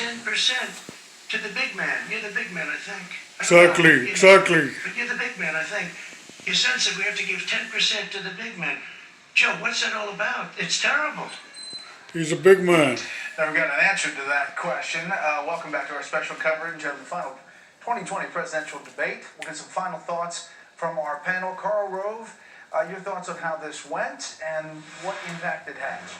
10% to the big man. You're the big man, I think. Exactly. But you're the big man, I think. Your son said we have to give 10% to the big man. Joe, what's that all about? It's terrible. He's a big man. Never got an answer to that question. Welcome back to our special coverage of the final 2020 presidential debate. We'll get some final thoughts from our panel. Karl Rove, your thoughts on how this went and what impact it has.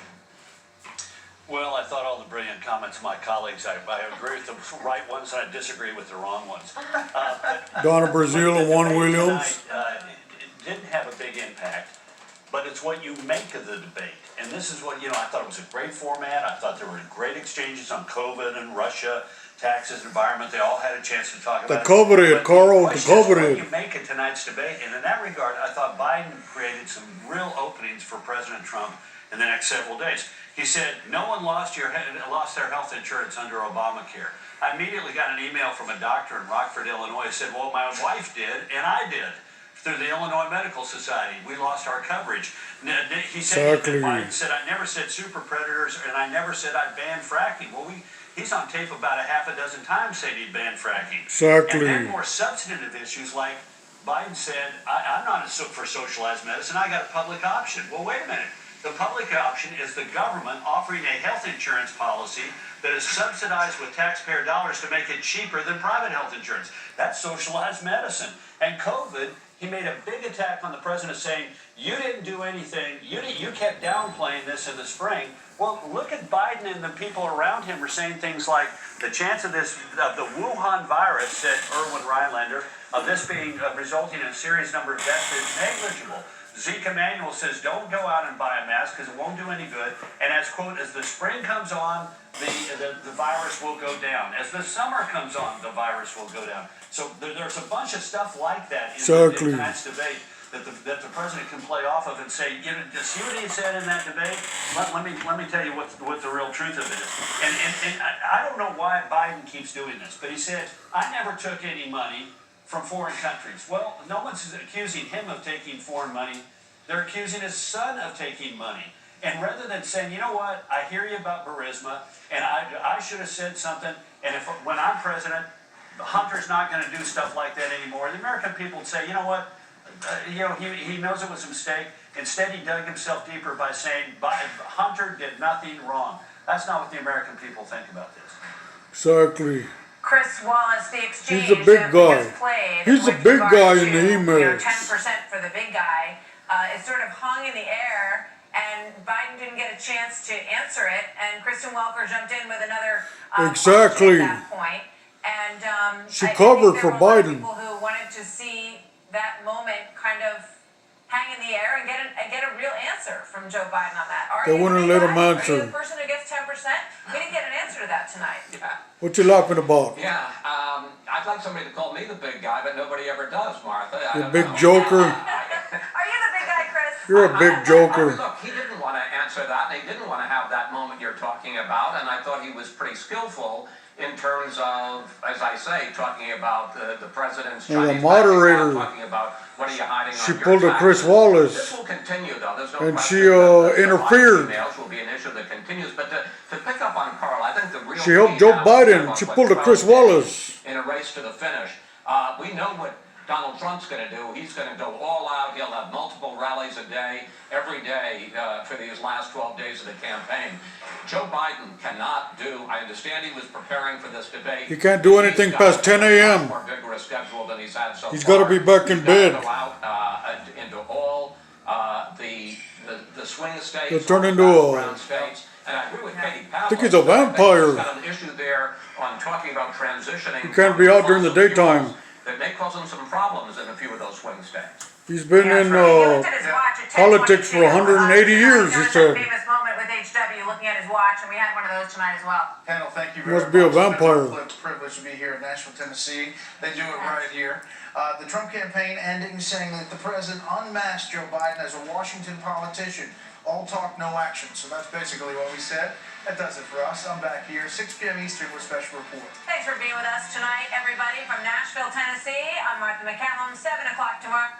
Well, I thought all the brilliant comments of my colleagues, I agree with the right ones and I disagree with the wrong ones. Donna Brazile and Juan Williams. It didn't have a big impact, but it's what you make of the debate. And this is what, I thought it was a great format. I thought there were great exchanges on COVID and Russia, taxes, environment. They all had a chance to talk about it. Karl, what you make of tonight's debate. And in that regard, I thought Biden created some real openings for President Trump in the next several days. He said, no one lost their health insurance under Obamacare. I immediately got an email from a doctor in Rockford, Illinois, who said, well, my wife did, and I did. Through the Illinois Medical Society, we lost our coverage. He said, Biden said, I never said super predators, and I never said I'd ban fracking. Well, he's on tape about a half a dozen times saying he'd ban fracking. And then more substantive issues like Biden said, I'm not for socialized medicine, I got a public option. Well, wait a minute. The public option is the government offering a health insurance policy that is subsidized with taxpayer dollars to make it cheaper than private health insurance. That's socialized medicine. And COVID, he made a big attack on the president saying, you didn't do anything, you kept downplaying this in the spring. Well, look at Biden and the people around him are saying things like, the chance of the Wuhan virus, said Irwin Rylander, of this being resulting in a serious number of deaths is negligible. Zeke Emanuel says, don't go out and buy a mask because it won't do any good. And as, quote, as the spring comes on, the virus will go down. As the summer comes on, the virus will go down. So there's a bunch of stuff like that in tonight's debate that the president can play off of and say, see what he said in that debate? Let me tell you what the real truth of it is. And I don't know why Biden keeps doing this, but he said, I never took any money from foreign countries. Well, no one's accusing him of taking foreign money. They're accusing his son of taking money. And rather than saying, you know what, I hear you about Burisma, and I should have said something, and when I'm president, Hunter's not going to do stuff like that anymore, the American people would say, you know what, he knows it was a mistake. Instead, he dug himself deeper by saying, Hunter did nothing wrong. That's not what the American people think about this. Exactly. Chris Wallace, the exchange He's a big guy. Played He's a big guy in the emails. 10% for the big guy. It sort of hung in the air, and Biden didn't get a chance to answer it, and Kristen Welker jumped in with another exactly at that point. And she covered for Biden. People who wanted to see that moment kind of hang in the air and get a real answer from Joe Biden on that. They wouldn't let him Are answer. you the person who gets 10%? We didn't get an answer to that tonight. Yeah. What you laughing about? Yeah, I'd like somebody to call me the big guy, but nobody ever does, Martha. The big joker. Are you the big guy, Chris? You're a big joker. Look, he didn't want to answer that, and he didn't want to have that moment you're talking about, and I thought he was pretty skillful in terms of, as I say, talking about the president's Chinese moderator. talking about what are you hiding She on your pulled a Chris Wallace. This will continue, though. There's no and question she that the interfered. emails will be an issue that continues, but to pick up on Karl, I think the real She helped Joe Biden. She pulled a Chris Wallace. In a race to the finish. We know what Donald Trump's going to do. He's going to go all out. He'll have multiple rallies a day, every day for these last 12 days of the campaign. Joe Biden cannot do, I understand he was preparing for this debate. He can't do anything past 10 a.m. More vigorous schedule than he's had so He's far. got to be back in bed. Go out into all the swing states. He'll turn into a... States. And I agree with Katie Pavlik. I think he's a vampire. He's got an issue there on talking about transitioning. He can't be out during the daytime. That may cause him some problems in a few of those swing states. He's been in politics for 180 years, he said. Famous moment with HW looking at his watch, and we had one of those tonight as well. Panel, thank you very much. Must be a vampire. It's a privilege to be here in Nashville, Tennessee. They do it right here. The Trump campaign ending saying that the president unmasked Joe Biden as a Washington politician. All talk, no action. So that's basically what we said. That does it for us. I'm back here, 6 p.m. Eastern with Special Report. Thanks for being with us tonight, everybody, from Nashville, Tennessee. I'm Martha McCallum, 7 o'clock tomorrow.